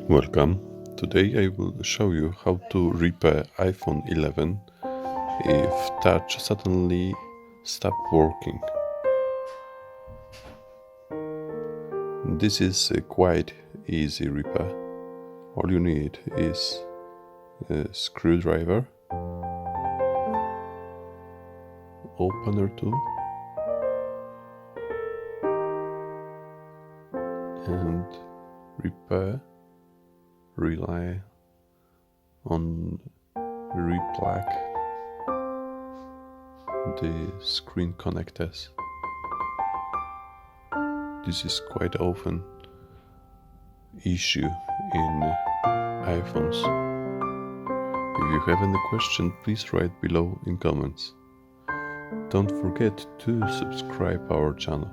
Welcome. Today I will show you how to repair iPhone 11 if touch suddenly stop working. This is a quite easy repair. All you need is a screwdriver, opener tool, and repair rely on replug the screen connectors. This is quite often issue in iPhones. If you have any question, please write below in comments. Don't forget to subscribe our channel.